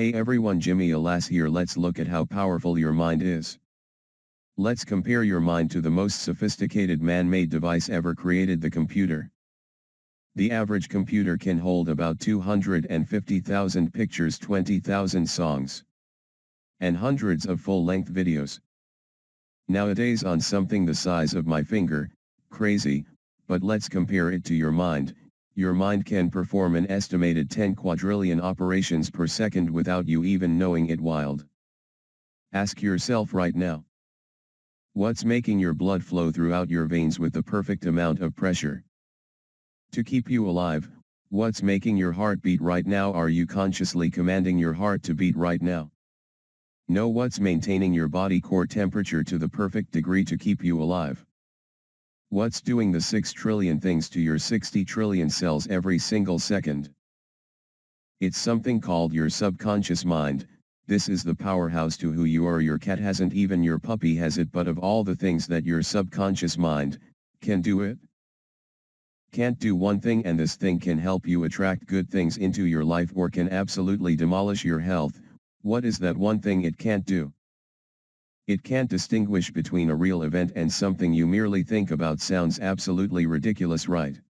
Hey everyone, Jimmy Alas here. Let's look at how powerful your mind is. Let's compare your mind to the most sophisticated man-made device ever created, the computer. The average computer can hold about 250,000 pictures, 20,000 songs, and hundreds of full-length videos. Nowadays on something the size of my finger, crazy, but let's compare it to your mind. Your mind can perform an estimated 10 quadrillion operations per second without you even knowing it. Wild. Ask yourself right now. What's making your blood flow throughout your veins with the perfect amount of pressure to keep you alive? What's making your heart beat right now? Are you consciously commanding your heart to beat right now? Know what's maintaining your body core temperature to the perfect degree to keep you alive? What's doing the 6 trillion things to your 60 trillion cells every single second? It's something called your subconscious mind. This is the powerhouse to who you are. Your cat hasn't, even your puppy has it, but of all the things that your subconscious mind can do, it can't do one thing, and this thing can help you attract good things into your life or can absolutely demolish your health. What is that one thing it can't do? It can't distinguish between a real event and something you merely think about. Sounds absolutely ridiculous, right?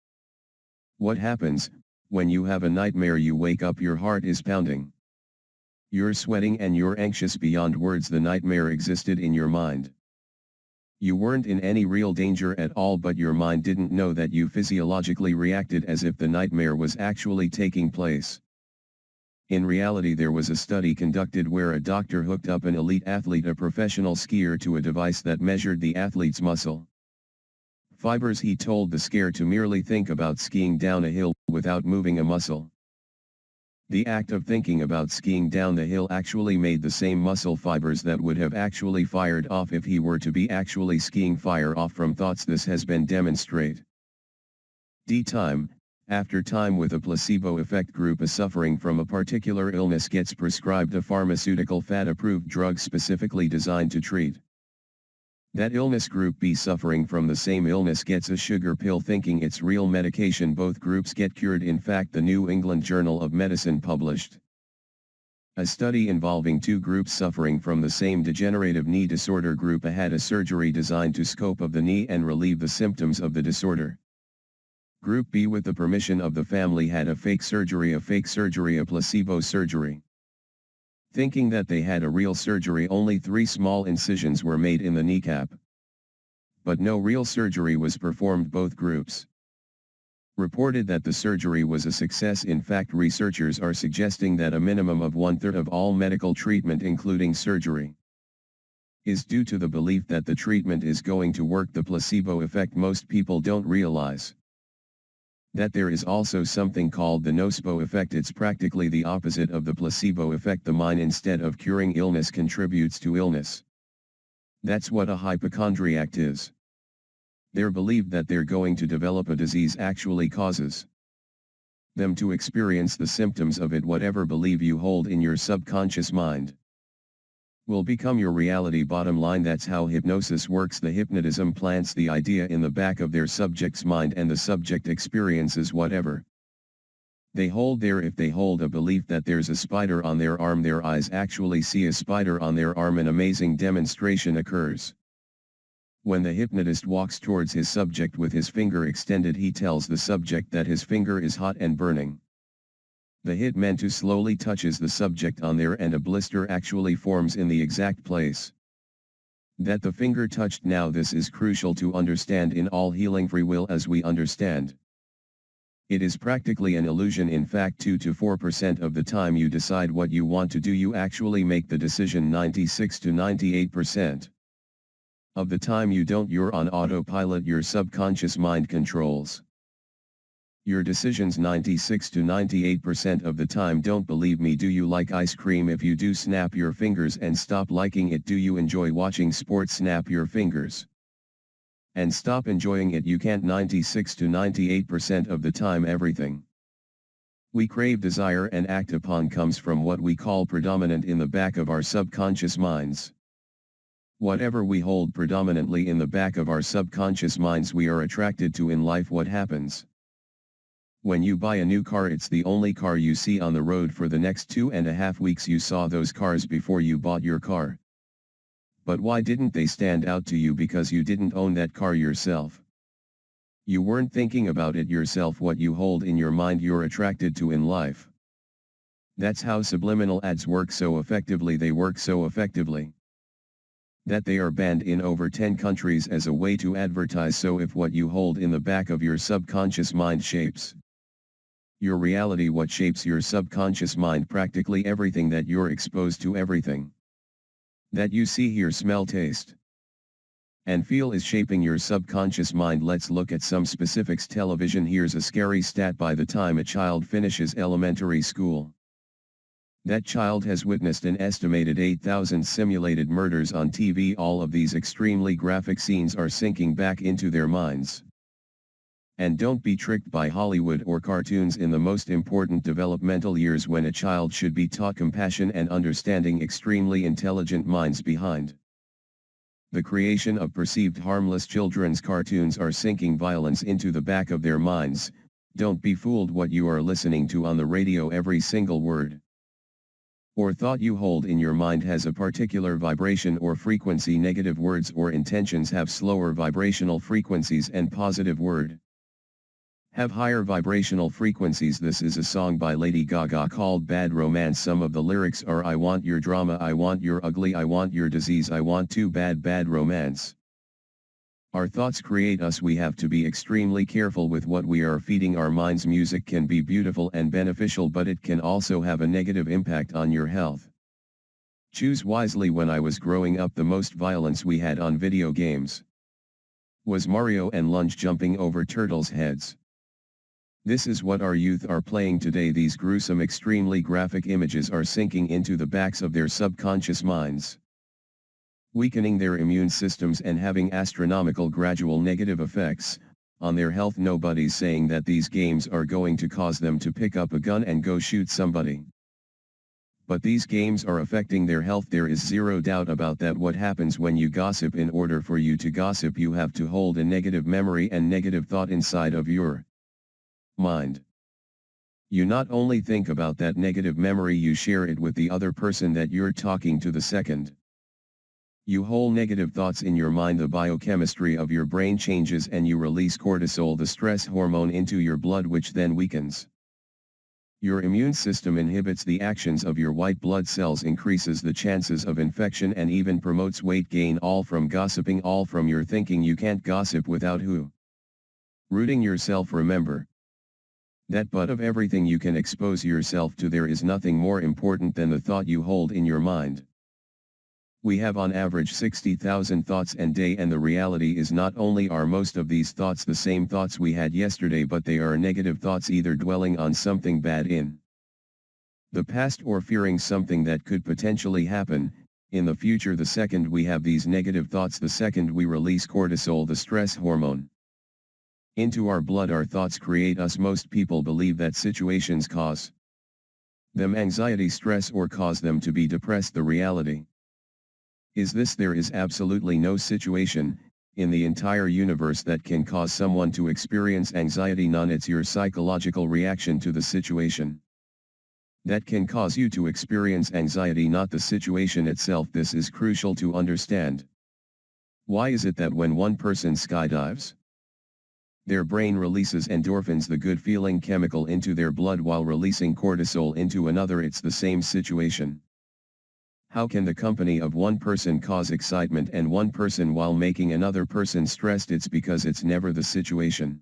What happens when you have a nightmare? You wake up, your heart is pounding, you're sweating, and you're anxious beyond words. The nightmare existed in your mind. You weren't in any real danger at all, but your mind didn't know that you physiologically reacted as if the nightmare was actually taking place. In reality, there was a study conducted where a doctor hooked up an elite athlete, a professional skier, to a device that measured the athlete's muscle fibers. He told the skier to merely think about skiing down a hill without moving a muscle. The act of thinking about skiing down the hill actually made the same muscle fibers that would have actually fired off if he were to be actually skiing fire off from thoughts. This has been demonstrated time after time with a placebo effect. Group A suffering from a particular illness gets prescribed a pharmaceutical fat-approved drug specifically designed to treat that illness. Group B suffering from the same illness gets a sugar pill thinking it's real medication. Both groups get cured. In fact, the New England Journal of Medicine published a study involving two groups suffering from the same degenerative knee disorder. Group A had a surgery designed to scope of the knee and relieve the symptoms of the disorder. Group B, with the permission of the family, had a fake surgery, a placebo surgery. Thinking that they had a real surgery, only 3 small incisions were made in the kneecap. But no real surgery was performed. Both groups reported that the surgery was a success. In fact, researchers are suggesting that a minimum of 1/3 of all medical treatment, including surgery, is due to the belief that the treatment is going to work. The placebo effect. Most people don't realize that there is also something called the nocebo effect. It's practically the opposite of the placebo effect. The mind, instead of curing illness, contributes to illness. That's what a hypochondriac is. Their belief that they're going to develop a disease actually causes them to experience the symptoms of it. Whatever belief you hold in your subconscious mind will become your reality. Bottom line, that's how hypnosis works. The hypnotism plants the idea in the back of their subject's mind, and the subject experiences whatever they hold there. If they hold a belief that there's a spider on their arm, their eyes actually see a spider on their arm. An amazing demonstration occurs when the hypnotist walks towards his subject with his finger extended. He tells the subject that his finger is hot and burning. The hypnotist slowly touches the subject on there, and a blister actually forms in the exact place that the finger touched. Now this is crucial to understand. In all healing, free will as we understand it is practically an illusion. In fact, 2 to 4% of the time you decide what you want to do, you actually make the decision. 96 to 98% of the time you don't. You're on autopilot. Your subconscious mind controls your decisions 96 to 98% of the time. Don't believe me? Do you like ice cream? If you do, snap your fingers and stop liking it. Do you enjoy watching sports? Snap your fingers and stop enjoying it. You can't. 96 to 98% of the time, everything we crave, desire, and act upon comes from what we call predominant in the back of our subconscious minds. Whatever we hold predominantly in the back of our subconscious minds, we are attracted to in life. What happens When you buy a new car, it's the only car you see on the road for the next 2.5 weeks. You saw those cars before you bought your car. But why didn't they stand out to you? Because you didn't own that car yourself. You weren't thinking about it yourself. What you hold in your mind you're attracted to in life. That's how subliminal ads work so effectively. They work so effectively that they are banned in over 10 countries as a way to advertise. So if what you hold in the back of your subconscious mind shapes your reality, what shapes your subconscious mind? Practically everything that you're exposed to, everything that you see, hear, smell, taste, and feel is shaping your subconscious mind. Let's look at some specifics. Television. Here's a scary stat. By the time a child finishes elementary school, that child has witnessed an estimated 8,000 simulated murders on TV. All of these extremely graphic scenes are sinking back into their minds. And don't be tricked by Hollywood or cartoons in the most important developmental years, when a child should be taught compassion and understanding. Extremely intelligent minds behind the creation of perceived harmless children's cartoons are sinking violence into the back of their minds. Don't be fooled. What you are listening to on the radio, every single word or thought you hold in your mind has a particular vibration or frequency. Negative words or intentions have slower vibrational frequencies, and positive word have higher vibrational frequencies. This is a song by Lady Gaga called Bad Romance. Some of the lyrics are: I want your drama, I want your ugly, I want your disease, I want too bad, bad romance. Our thoughts create us. We have to be extremely careful with what we are feeding our minds. Music can be beautiful and beneficial, but it can also have a negative impact on your health. Choose wisely. When I was growing up, the most violence we had on video games was Mario and lunge jumping over turtles' heads. This is what our youth are playing today. These gruesome, extremely graphic images are sinking into the backs of their subconscious minds, weakening their immune systems and having astronomical gradual negative effects on their health. Nobody's saying that these games are going to cause them to pick up a gun and go shoot somebody, but these games are affecting their health. There is zero doubt about that. What happens when you gossip? In order for you to gossip, you have to hold a negative memory and negative thought inside of your mind. You not only think about that negative memory, you share it with the other person that you're talking to. The second you hold negative thoughts in your mind, the biochemistry of your brain changes and you release cortisol, the stress hormone, into your blood, which then weakens your immune system, inhibits the actions of your white blood cells, increases the chances of infection, and even promotes weight gain. All from gossiping, all from your thinking. You can't gossip without rooting yourself. Remember that, but of everything you can expose yourself to, there is nothing more important than the thought you hold in your mind. We have on average 60,000 thoughts a day, and the reality is not only are most of these thoughts the same thoughts we had yesterday, but they are negative thoughts, either dwelling on something bad in the past or fearing something that could potentially happen in the future. The second we have these negative thoughts, the second we release cortisol, the stress hormone, into our blood, our thoughts create us. Most people believe that situations cause them anxiety, stress, or cause them to be depressed. The reality is this: there is absolutely no situation in the entire universe that can cause someone to experience anxiety. None. It's your psychological reaction to the situation that can cause you to experience anxiety, not the situation itself. This is crucial to understand. Why is it that when one person skydives, their brain releases endorphins, the good feeling chemical, into their blood while releasing cortisol into another? It's the same situation. How can the company of one person cause excitement and one person while making another person stressed? It's because it's never the situation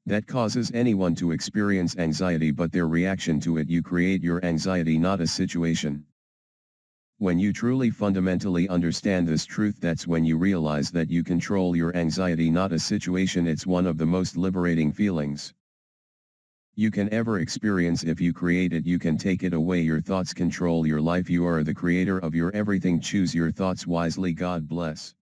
that causes anyone to experience anxiety, but their reaction to it. You create your anxiety, not a situation. When you truly fundamentally understand this truth, that's when you realize that you control your anxiety, not a situation. It's one of the most liberating feelings you can ever experience. If you create it, you can take it away. Your thoughts control your life. You are the creator of your everything. Choose your thoughts wisely. God bless.